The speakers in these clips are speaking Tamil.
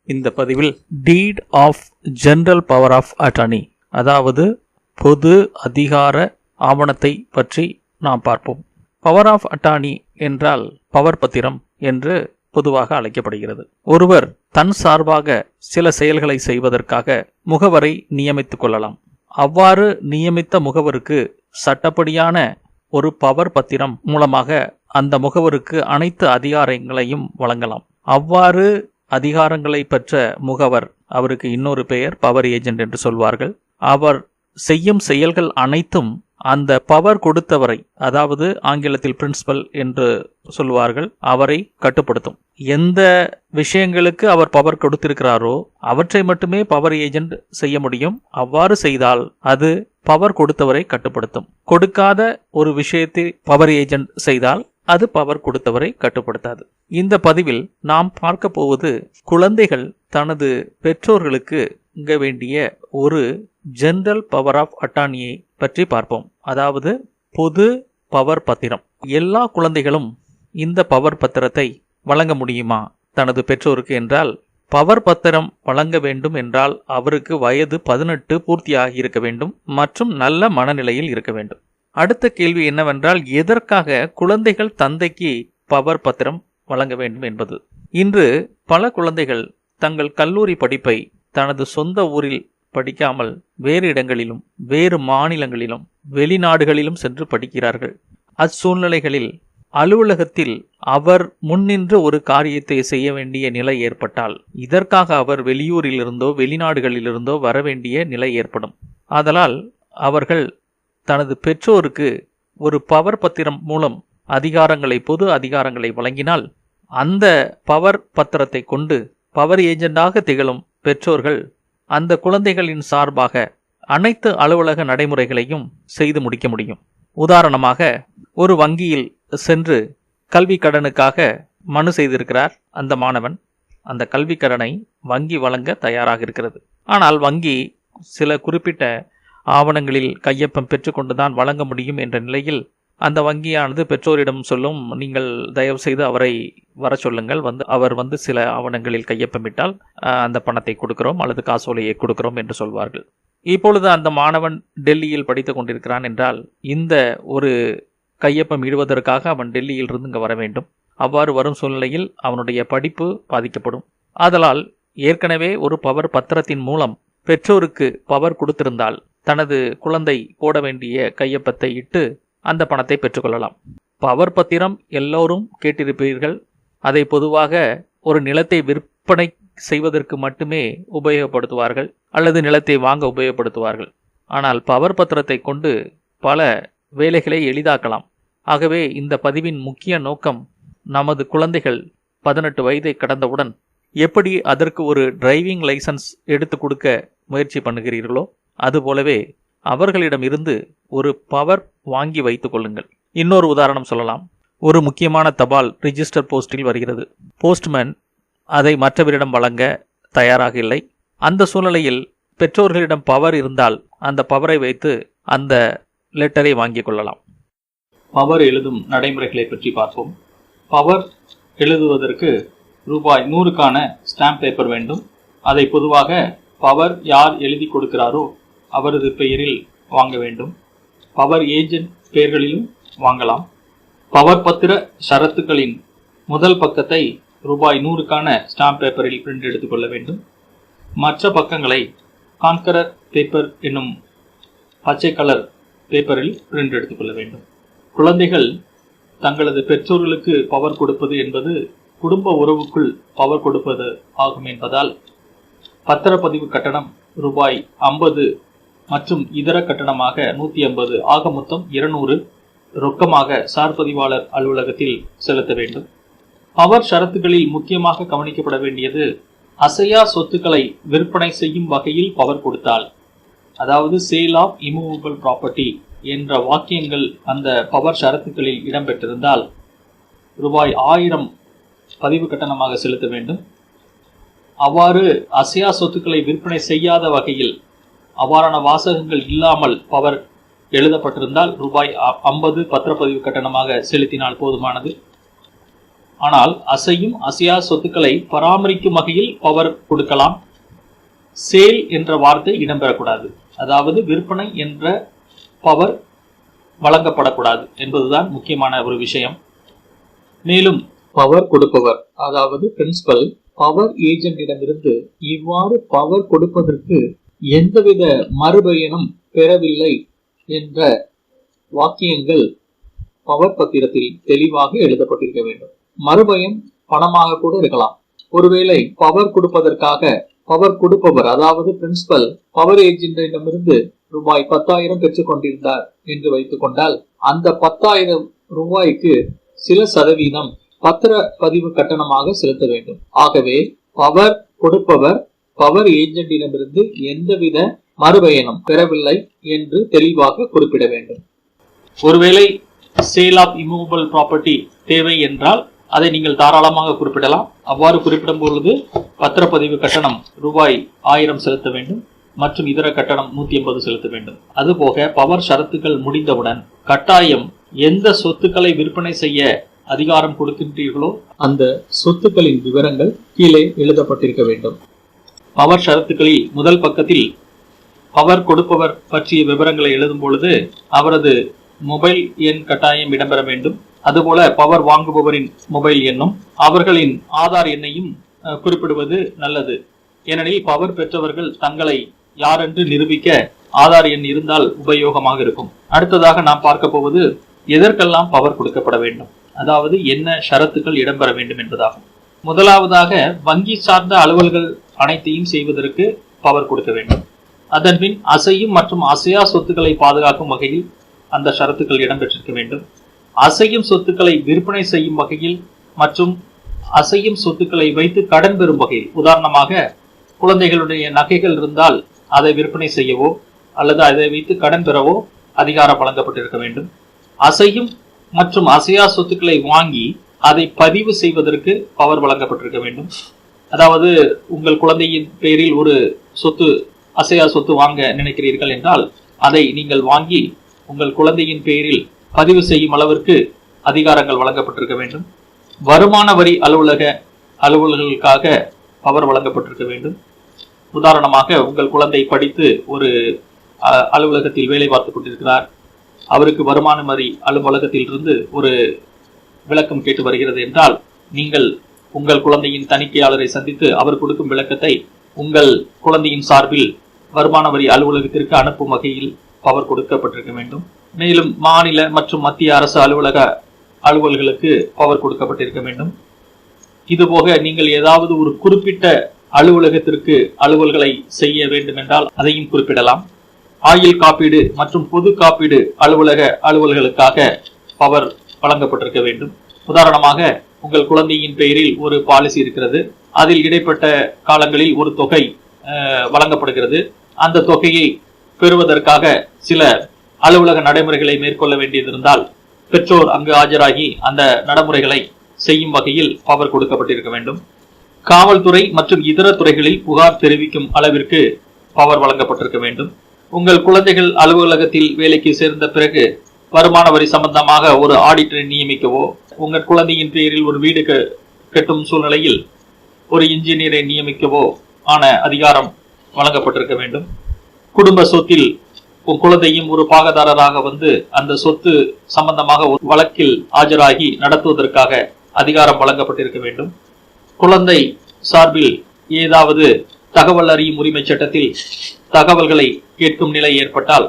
இந்த பதிவில் deed of general power of attorney, அதாவது பொது அதிகார ஆவணத்தை பற்றி நாம் பார்ப்போம். பவர் ஆஃப் அட்டார்னி என்றால் பவர் பத்திரம் என்று பொதுவாக அழைக்கப்படுகிறது. ஒருவர் தன் சார்பாக சில செயல்களை செய்வதற்காக முகவரை நியமித்துக் கொள்ளலாம். அவ்வாறு நியமித்த முகவருக்கு சட்டப்படியான ஒரு பவர் பத்திரம் மூலமாக அந்த முகவருக்கு அனைத்து அதிகாரங்களையும் வழங்கலாம். அவ்வாறு அதிகாரங்களை பெற்ற முகவர், அவருக்கு இன்னொரு பெயர் பவர் ஏஜென்ட் என்று சொல்வார்கள். அவர் செய்யும் செயல்கள் அனைத்தும் அந்த பவர் கொடுத்தவரை, அதாவது ஆங்கிலத்தில் பிரின்சிபல் என்று சொல்வார்கள், அவரை கட்டுப்படுத்தும். எந்த விஷயங்களுக்கு அவர் பவர் கொடுத்திருக்கிறாரோ அவற்றை மட்டுமே பவர் ஏஜென்ட் செய்ய முடியும். அவ்வாறு செய்தால் அது பவர் கொடுத்தவரை கட்டுப்படுத்தும். கொடுக்காத ஒரு விஷயத்தை பவர் ஏஜென்ட் செய்தால் அது பவர் கொடுத்தவரை கட்டுப்படுத்தாது. இந்த பதிவில் நாம் பார்க்க போவது குழந்தைகள் தனது பெற்றோர்களுக்கு வழங்க வேண்டிய ஒரு ஜெனரல் பவர் ஆஃப் அட்டார்னியை பற்றி பார்ப்போம். அதாவது பொது பவர் பத்திரம். எல்லா குழந்தைகளும் இந்த பவர் பத்திரத்தை வழங்க முடியுமா தனது பெற்றோருக்கு என்றால், பவர் பத்திரம் வழங்க வேண்டும் என்றால் அவருக்கு வயது 18 பூர்த்தியாகி இருக்க வேண்டும் மற்றும் நல்ல மனநிலையில் இருக்க வேண்டும். அடுத்த கேள்வி என்னவென்றால், எதற்காக குழந்தைகள் தந்தைக்கு பவர் பத்திரம் வழங்க வேண்டும் என்பது. இன்று பல குழந்தைகள் தங்கள் கல்லூரி படிப்பை தனது சொந்த ஊரில் படிக்காமல் வேறு இடங்களிலும் வேறு மாநிலங்களிலும் வெளிநாடுகளிலும் சென்று படிக்கிறார்கள். அச்சூழ்நிலைகளில் அலுவலகத்தில் அவர் முன்னின்று ஒரு காரியத்தை செய்ய வேண்டிய நிலை ஏற்பட்டால் இதற்காக அவர் வெளியூரிலிருந்தோ வெளிநாடுகளிலிருந்தோ வர வேண்டிய நிலை ஏற்படும். ஆதலால் அவர்கள் தனது பெற்றோருக்கு ஒரு பவர் பத்திரம் மூலம் அதிகாரங்களை, பொது அதிகாரங்களை வழங்கினால் அந்த பவர் பத்திரத்தை கொண்டு பவர் ஏஜெண்டாக திகழும் பெற்றோர்கள் அந்த குழந்தைகளின் சார்பாக அனைத்து அலுவலக நடைமுறைகளையும் செய்து முடிக்க முடியும். உதாரணமாக, ஒரு வங்கியில் சென்று கல்வி கடனுக்காக மனு செய்திருக்கிறார் அந்த மாணவன். அந்த கல்வி கடனை வங்கி வழங்க தயாராக இருக்கிறது. ஆனால் வங்கி சில குறிப்பிட்ட ஆவணங்களில் கையொப்பம் பெற்றுக்கொண்டுதான் வழங்க முடியும் என்ற நிலையில் அந்த வங்கியானது பெற்றோரிடம் சொல்லும், நீங்கள் தயவு செய்து அவரை வர சொல்லுங்கள், அவர் சில ஆவணங்களில் கையொப்பமிட்டால் அந்த பணத்தை கொடுக்கிறோம் அல்லது காசோலையை கொடுக்கிறோம் என்று சொல்வார்கள். இப்பொழுது அந்த மாணவன் டெல்லியில் படித்துக் கொண்டிருக்கிறான் என்றால் இந்த ஒரு கையொப்பம் இடுவதற்காக அவன் டெல்லியில் இருந்து இங்கு வர வேண்டும். அவ்வாறு வரும் சூழ்நிலையில் அவனுடைய படிப்பு பாதிக்கப்படும். ஆதலால் ஏற்கனவே ஒரு பவர் பத்திரத்தின் மூலம் பெற்றோருக்கு பவர் கொடுத்திருந்தால் தனது குழந்தை போட வேண்டிய கையொப்பத்தை இட்டு அந்த பணத்தை பெற்றுக்கொள்ளலாம். பவர் பத்திரம் எல்லோரும் கேட்டிருப்பீர்கள். அதை பொதுவாக ஒரு நிலத்தை விற்பனை செய்வதற்கு மட்டுமே உபயோகப்படுத்துவார்கள் அல்லது நிலத்தை வாங்க உபயோகப்படுத்துவார்கள். ஆனால் பவர் பத்திரத்தை கொண்டு பல வேலைகளை எளிதாக்கலாம். ஆகவே இந்த பதிவின் முக்கிய நோக்கம், நமது குழந்தைகள் 18 வயதை கடந்தவுடன் எப்படி அதற்கு ஒரு டிரைவிங் லைசன்ஸ் எடுத்து கொடுக்க முயற்சி பண்ணுகிறீர்களோ அதுபோலவே அவர்களிடம் இருந்து ஒரு பவர் வாங்கி வைத்துக் கொள்ளுங்கள். இன்னொரு உதாரணம் சொல்லலாம். ஒரு முக்கியமான தபால் ரிஜிஸ்டர் போஸ்டில் வருகிறது. போஸ்ட்மேன் அதை மற்றவரிடம் வழங்க தயாராக இல்லை. அந்த சூழ்நிலையில் பெற்றோர்களிடம் பவர் இருந்தால் அந்த பவரை வைத்து அந்த லெட்டரை வாங்கிக் கொள்ளலாம். பவர் எழுதும் நடைமுறைகளை பற்றி பார்ப்போம். பவர் எழுதுவதற்கு ரூபாய் 100க்கான ஸ்டாம்ப் பேப்பர் வேண்டும். அதை பொதுவாக பவர் யார் எழுதி கொடுக்கிறாரோ அவரது பெயரில் வாங்க வேண்டும். பவர் ஏஜென்ட் பெயர்களிலும் வாங்கலாம். பவர் பத்திர ஷரத்துக்களின் முதல் பக்கத்தை ரூபாய் 100க்கான ஸ்டாம்ப் பேப்பரில் பிரிண்ட் எடுத்துக்கொள்ள வேண்டும். மற்ற பக்கங்களை கான்கரர் பேப்பர் என்னும் பச்சை கலர் பேப்பரில் பிரிண்ட் எடுத்துக்கொள்ள வேண்டும். குழந்தைகள் தங்களது பெற்றோர்களுக்கு பவர் கொடுப்பது என்பது குடும்ப உறவுக்குள் பவர் கொடுப்பது ஆகும் என்பதால் பத்திரப்பதிவு கட்டணம் ரூபாய் 50 மற்றும் இதர கட்டணமாக 150, ஆக மொத்தம் 200 ரொக்கமாக சார்பதிவாளர் அலுவலகத்தில் செலுத்த வேண்டும். பவர் ஷரத்துகளில் முக்கியமாக கவனிக்கப்பட வேண்டியது, அசையா சொத்துக்களை விற்பனை செய்யும் வகையில் பவர் கொடுத்தால், அதாவது சேல் ஆஃப் இமூவபிள் ப்ராப்பர்ட்டி என்ற வாக்கியங்கள் அந்த பவர் ஷரத்துக்களில் இடம்பெற்றிருந்தால் ரூபாய் 1000 பதிவு கட்டணமாக செலுத்த வேண்டும். அவ்வாறு அசையா சொத்துக்களை விற்பனை செய்யாத வகையில் அவ்வாறான வாசகங்கள் இல்லாமல் பவர் எழுதப்பட்டிருந்தால் ரூபாய் 50 பத்திரப்பதிவு கட்டணமாக செலுத்தினால் போதுமானது. ஆனால் அசையும் அசையா சொத்துக்களை பராமரிக்கும் வகையில் பவர் கொடுக்கலாம். சேல் என்ற வார்த்தை இடம்பெறக்கூடாது. அதாவது விற்பனை என்ற பவர் வழங்கப்படக்கூடாது என்பதுதான் முக்கியமான ஒரு விஷயம். மேலும் பவர் கொடுப்பவர், அதாவது பிரின்சிபல் பவர் ஏஜென்டிடமிருந்து இவ்வாறு பவர் கொடுப்பதற்கு எந்தவித மறுபயனும் பெறவில்லை என்ற வாக்கியங்கள் பவர் பத்திரத்தில் தெளிவாக எழுதப்பட்டிருக்க வேண்டும். மறுபயன் பணமாக கூட இருக்கலாம். ஒருவேளை பவர் கொடுப்பதற்காக பவர் கொடுப்பவர், அதாவது பிரின்சிபல் பவர் ஏஜென்டிடமிருந்து ரூபாய் 10,000 பெற்றுக் கொண்டிருந்தார் என்று வைத்துக் கொண்டால், அந்த 10,000 ரூபாய்க்கு சில சதவீதம் பத்திர பதிவு கட்டணமாக செலுத்த வேண்டும். ஆகவே பவர் கொடுப்பவர் பவர் ஏஜென்டிடமிருந்து எந்தவித மறுபயனும் பெறவில்லை என்று தெளிவாக குறிப்பிட வேண்டும். ஒருவேளை சேல் ஆஃப் இம்மூவபிள் ப்ராப்பர்ட்டி தேவை என்றால் அதை நீங்கள் தாராளமாக குறிப்பிடலாம். அவ்வாறு குறிப்பிடும் பொழுது பத்திரப்பதிவு கட்டணம் ரூபாய் 1000 செலுத்த வேண்டும் மற்றும் இதர கட்டணம் 180 செலுத்த வேண்டும். அதுபோக பவர் ஷரத்துக்கள் முடிந்தவுடன் கட்டாயம் எந்த சொத்துக்களை விற்பனை செய்ய அதிகாரம் கொடுக்கின்றீர்களோ அந்த சொத்துக்களின் விவரங்கள் கீழே எழுதப்பட்டிருக்க வேண்டும். பவர் ஷரத்துக்களில் முதல் பக்கத்தில் பவர் கொடுப்பவர் பற்றிய விவரங்களை எழுதும் பொழுது அவரது மொபைல் எண் கட்டாயம் இடம்பெற வேண்டும். அதுபோல பவர் வாங்குபவரின் மொபைல் எண்ணும் அவர்களின் ஆதார் எண்ணையும் குறிப்பிடுவது நல்லது. ஏனெனில் பவர் பெற்றவர்கள் தங்களை யாரென்று நிரூபிக்க ஆதார் எண் இருந்தால் உபயோகமாக இருக்கும். அடுத்ததாக நாம் பார்க்க போவது எதற்கெல்லாம் பவர் கொடுக்கப்பட வேண்டும், அதாவது என்ன ஷரத்துக்கள் இடம்பெற வேண்டும் என்பதாகும். முதலாவதாக வங்கி சார்ந்த அலுவல்கள் அனைத்தையும் செய்வதற்கு பவர் கொடுக்க வேண்டும். அதன்பின் அசையும் மற்றும் அசையா சொத்துக்களை பாதுகாக்கும் வகையில் அந்த ஷரத்துக்கள் இடம்பெற்றிருக்க வேண்டும். அசையும் சொத்துக்களை விற்பனை செய்யும் வகையில் மற்றும் அசையும் சொத்துக்களை வைத்து கடன் பெறும் வகையில், உதாரணமாக குழந்தைகளுடைய நகைகள் இருந்தால் அதை விற்பனை செய்யவோ அல்லது அதை வைத்து கடன் பெறவோ அதிகாரம் வழங்கப்பட்டிருக்க வேண்டும். அசையும் மற்றும் அசையா சொத்துக்களை வாங்கி அதை பதிவு செய்வதற்கு பவர் வழங்கப்பட்டிருக்க வேண்டும். அதாவது உங்கள் குழந்தையின் பெயரில் ஒரு சொத்து, அசையா சொத்து வாங்க நினைக்கிறீர்கள் என்றால் அதை நீங்கள் வாங்கி உங்கள் குழந்தையின் பெயரில் பதிவு செய்யும் அளவிற்கு அதிகாரங்கள் வழங்கப்பட்டிருக்க வேண்டும். வருமான வரி அலுவலர்களுக்காக பவர் வழங்கப்பட்டிருக்க வேண்டும். உதாரணமாக உங்கள் குழந்தை படித்து ஒரு அலுவலகத்தில் வேலை பார்த்துக் கொண்டிருக்கிறார். அவருக்கு வருமான வரி அலுவலகத்தில் இருந்து ஒரு விளக்கம் கேட்டு வருகிறது என்றால் நீங்கள் உங்கள் குழந்தையின் தணிக்கையாளரை சந்தித்து அவர் கொடுக்கும் விளக்கத்தை உங்கள் குழந்தையின் சார்பில் வருமான வரி அலுவலகத்திற்கு அனுப்பும் வகையில் பவர் கொடுக்கப்பட்டிருக்க வேண்டும். மேலும் மாநில மற்றும் மத்திய அரசு அலுவல்களுக்கு பவர் கொடுக்கப்பட்டிருக்க வேண்டும். இதுபோக நீங்கள் ஏதாவது ஒரு குறிப்பிட்ட அலுவலகத்திற்கு அலுவல்களை செய்ய வேண்டும் என்றால் அதையும் குறிப்பிடலாம். ஆயுள் காப்பீடு மற்றும் பொது காப்பீடு அலுவல்களுக்காக பவர் வழங்கப்பட்டிருக்க வேண்டும். உதாரணமாக உங்கள் குழந்தையின் பெயரில் ஒரு பாலிசி இருக்கிறது. அதில் இடைப்பட்ட காலங்களில் ஒரு தொகை வழங்கப்படுகிறது. அந்த தொகையை பெறுவதற்காக சில அலுவலக நடைமுறைகளை மேற்கொள்ள வேண்டியதிருந்தால் பெற்றோர் அங்கு ஆஜராகி அந்த நடைமுறைகளை செய்யும் வகையில் பவர் கொடுக்கப்பட்டிருக்க வேண்டும். காவல்துறை மற்றும் இதர துறைகளில் புகார் தெரிவிக்கும் அளவிற்கு பவர் வழங்கப்பட்டிருக்க வேண்டும். உங்கள் குழந்தைகள் அலுவலகத்தில் வேலைக்கு சேர்ந்த பிறகு வருமான வரி சம்பந்தமாக ஒரு ஆடிட்டரை நியமிக்கவோ, உங்கள் குழந்தையின் பெயரில் ஒரு வீடு கட்டும் சூழ்நிலையில் ஒரு இன்ஜினியரை நியமிக்கவோ ஆன அதிகாரம் வழங்கப்பட்டிருக்க வேண்டும். குடும்ப சொத்தில் உன் குழந்தையும் ஒரு பாகதாரராக வந்து அந்த சொத்து சம்பந்தமாக ஒரு வழக்கில் ஆஜராகி நடத்துவதற்காக அதிகாரம் வழங்கப்பட்டிருக்க வேண்டும். குழந்தை சார்பில் ஏதாவது தகவல் அறியும் உரிமை சட்டத்தில் தகவல்களை கேட்கும் நிலை ஏற்பட்டால்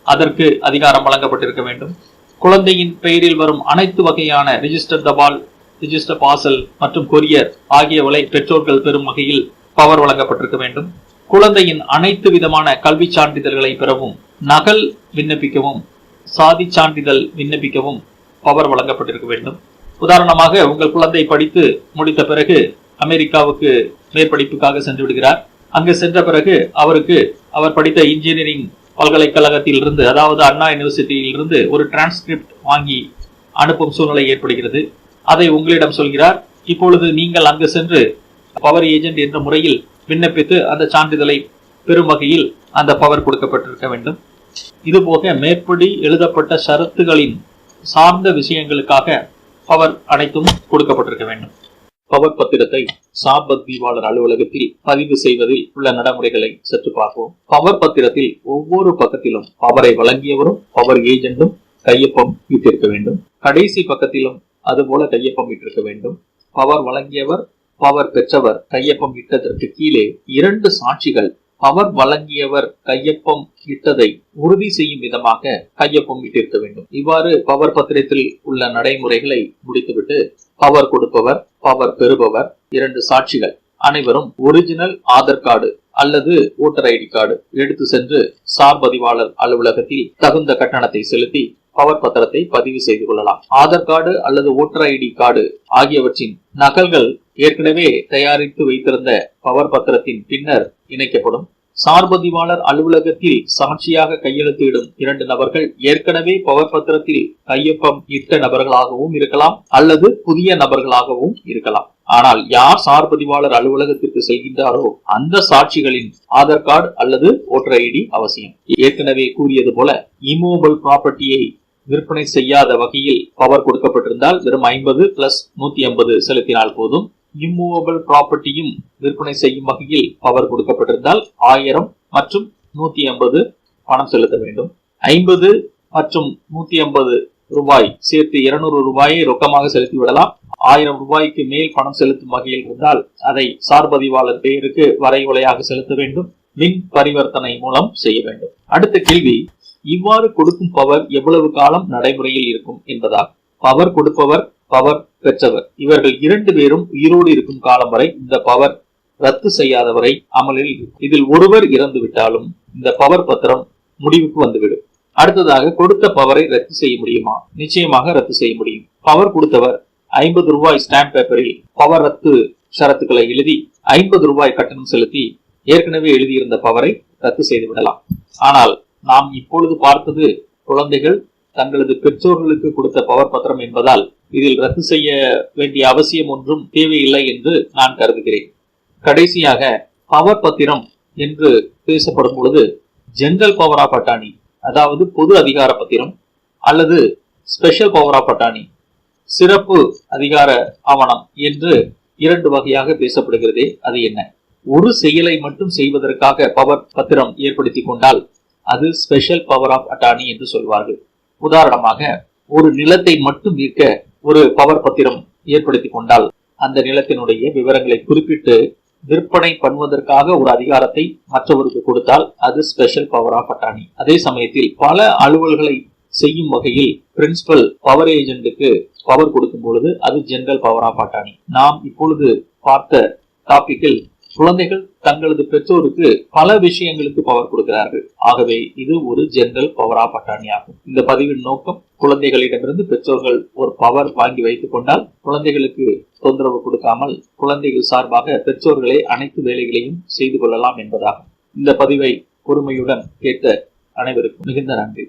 அதற்கு அதிகாரம் வழங்கப்பட்டிருக்க வேண்டும். குழந்தையின் பெயரில் வரும் அனைத்து வகையான ரிஜிஸ்டர் தபால், ரிஜிஸ்டர் பார்சல் மற்றும் கொரியர் ஆகியவற்றை பெற்றோர்கள் பெறும் வகையில் பவர் வழங்கப்பட்டிருக்க வேண்டும். குழந்தையின் அனைத்து விதமான கல்வி சான்றிதழ்களை பெறவும், நகல் விண்ணப்பிக்கவும், சாதி சான்றிதழ் விண்ணப்பிக்கவும் பவர் வழங்கப்பட்டிருக்க வேண்டும். உதாரணமாக உங்கள் குழந்தை படித்து முடித்த பிறகு அமெரிக்காவுக்கு மேற்படிப்புக்காக சென்று விடுகிறார். அங்கு சென்ற பிறகு அவருக்கு அவர் படித்த இன்ஜினியரிங் பல்கலைக்கழகத்தில் இருந்து, அதாவது அண்ணா யூனிவர்சிட்டியில் இருந்து ஒரு டிரான்ஸ்கிரிப்ட் வாங்கி அனுப்பும் சூழ்நிலை ஏற்படுகிறது. அதை உங்களிடம் சொல்கிறார். இப்பொழுது நீங்கள் அங்கு சென்று பவர் ஏஜென்ட் என்ற முறையில் விண்ணப்பித்து அந்த சான்றிதழை பெறும் வகையில் அந்த பவர் கொடுக்கப்பட்டிருக்க வேண்டும். இதுபோக மேற்படி எழுதப்பட்ட ஷரத்துகளின் சார்ந்த விஷயங்களுக்காக பவர் அனைத்தும் கொடுக்கப்பட்டிருக்க வேண்டும். பவர் பத்திரத்தை சார் பதிவாளர் அலுவலகத்தில் பதிவு செய்வதில் உள்ள நடைமுறைகளை சற்று பார்ப்போம். பவர் பத்திரத்தில் ஒவ்வொரு பக்கத்திலும் பவரை வழங்கியவரும் பவர் ஏஜென்டும் கையொப்பம் இட்டிருக்க வேண்டும். கடைசி பக்கத்திலும் அதுபோல கையொப்பம் இட்டிருக்க வேண்டும். பவர் வழங்கியவர் பவர் பெற்றவர் கையொப்பம் இட்டதற்கு கீழே 2 சாட்சிகள் பவர் வழங்கியவர் கையொப்பம் இட்டதை உறுதி செய்யும் விதமாக கையொப்பம் இட்டிருக்க வேண்டும். இவ்வாறு பவர் பத்திரத்தில் உள்ள நடைமுறைகளை முடித்துவிட்டு பவர் கொடுப்பவர் பவர் பெறுபவர் 2 சாட்சிகள் அனைவரும் ஒரிஜினல் ஆதார் கார்டு அல்லது ஓட்டர் ஐடி கார்டு எடுத்து சென்று சார் பதிவாளர் அலுவலகத்தில் தகுந்த கட்டணத்தை செலுத்தி பவர் பத்திரத்தை பதிவு செய்து கொள்ளலாம். ஆதார் கார்டு அல்லது ஓட்டர் ஐடி கார்டு ஆகியவற்றின் நகல்கள் ஏற்கனவே தயாரித்து வைத்திருந்த பவர் பத்திரத்தின் பின்னர் இணைக்கப்படும். சார் பதிவாளர் அலுவலகத்தில் சாட்சியாக கையெழுத்திடும் 2 நபர்கள் ஏற்கனவே பவர் பத்திரத்தில் கையொப்பம் இட்ட நபர்களாகவும் இருக்கலாம் அல்லது புதிய நபர்களாகவும் இருக்கலாம். ஆனால் யார் சார் பதிவாளர் அலுவலகத்திற்கு செல்கின்றாரோ அந்த சாட்சிகளின் ஆதார் கார்டு அல்லது ஓட்டர் ஐடி அவசியம். ஏற்கனவே கூறியது போல இம்மூவபிள் ப்ராப்பர்ட்டியை விற்பனை செய்யாத வகையில் பவர் கொடுக்கப்பட்டிருந்தால் வெறும் 50 பிளஸ் 150 செலுத்தினால் போதும். இம்மூவபிள் ப்ராப்பர்ட்டியும் விற்பனை செய்யும் வகையில் பவர் கொடுக்கப்பட்டிருந்தால் 1000 மற்றும் 150 பணம் செலுத்த வேண்டும். 50 மற்றும் 150 ரூபாய் சேர்த்து 200 ரூபாயை ரொக்கமாக செலுத்தி விடலாம். 1000 ரூபாய்க்கு மேல் பணம் செலுத்தும் வகையில் இருந்தால் அதை சார் பதிவாளர் பெயருக்கு வரைவுலையாக செலுத்த வேண்டும். மின் பரிவர்த்தனை மூலம் செய்ய வேண்டும். அடுத்த கேள்வி, இவ்வாறு கொடுக்கும் பவர் எவ்வளவு காலம் நடைமுறையில் இருக்கும் என்பதாகும். பவர் கொடுப்பவர் பவர் பெற்றவர் இவர்கள் 2 பேரும் உயிரோடு இருக்கும் காலம் வரை இந்த பவர் ரத்து செய்யாதவரை அமலில் இருக்கும். இதில் ஒருவர் இறந்து விட்டாலும் இந்த பவர் பத்திரம் முடிவுக்கு வந்துவிடும். அடுத்ததாக கொடுத்த பவரை ரத்து செய்ய முடியுமா? நிச்சயமாக ரத்து செய்ய முடியும். பவர் கொடுத்தவர் 50 ரூபாய் ஸ்டாம்ப் பேப்பரில் பவர் ரத்து ஷரத்துக்களை எழுதி 50 ரூபாய் கட்டணம் செலுத்தி ஏற்கனவே எழுதியிருந்த பவரை ரத்து செய்து விடலாம். ஆனால் நாம் இப்பொழுது பார்த்தது குழந்தைகள் தங்களது பெற்றோர்களுக்கு கொடுத்த பவர் பத்திரம் என்பதால் இதில் ரத்து செய்ய வேண்டிய அவசியம் ஒன்றும் தேவையில்லை என்று நான் கருதுகிறேன். கடைசியாக பவர் பத்திரம் என்று பேசப்படும் பொழுது ஜெனரல் பவர் ஆஃப் அட்டார்னி, அதாவது பொது அதிகார பத்திரம் அல்லது ஸ்பெஷல் பவர் ஆஃப் அட்டார்னி, சிறப்பு அதிகார ஆவணம் என்று 2 வகையாக பேசப்படுகிறதே, அது என்ன? ஒரு செயலை மட்டும் செய்வதற்காக பவர் பத்திரம் ஏற்படுத்தி கொண்டால் அது ஸ்பெஷல் பவர் ஆஃப் அட்டார்னி என்று சொல்வார்கள். உதாரணமாக ஒரு நிலத்தை மட்டும் விற்க ஒரு பவர் பத்திரம் ஏற்படுத்தி கொண்டால் அந்த நிலத்தினுடைய விவரங்களை குறிப்பிட்டு விற்பனை பண்ணுவதற்காக ஒரு அதிகாரத்தை மற்றவருக்கு கொடுத்தால் அது ஸ்பெஷல் பவர் ஆஃப் அட்டார்னி. அதே சமயத்தில் பல அலுவல்களை செய்யும் வகையில் பிரின்சிபல் பவர் ஏஜென்ட்டுக்கு பவர் கொடுக்கும் பொழுது அது ஜெனரல் பவர் ஆஃப் அட்டார்னி. நாம் இப்பொழுது பார்த்த டாபிக்கில் குழந்தைகள் தங்களது பெற்றோருக்கு பல விஷயங்களுக்கு பவர் கொடுக்கிறார்கள். ஆகவே இது ஒரு ஜெனரல் பவர் ஆஃப் அட்டார்னி ஆகும். இந்த பதிவின் நோக்கம் குழந்தைகளிடமிருந்து பெற்றோர்கள் ஒரு பவர் வாங்கி வைத்துக் கொண்டால் குழந்தைகளுக்கு தொந்தரவு கொடுக்காமல் குழந்தைகள் சார்பாக பெற்றோர்களே அனைத்து வேலைகளையும் செய்து கொள்ளலாம் என்பதாகும். இந்த பதிவை பொறுமையுடன் கேட்ட அனைவருக்கும் மிகுந்த நன்றி.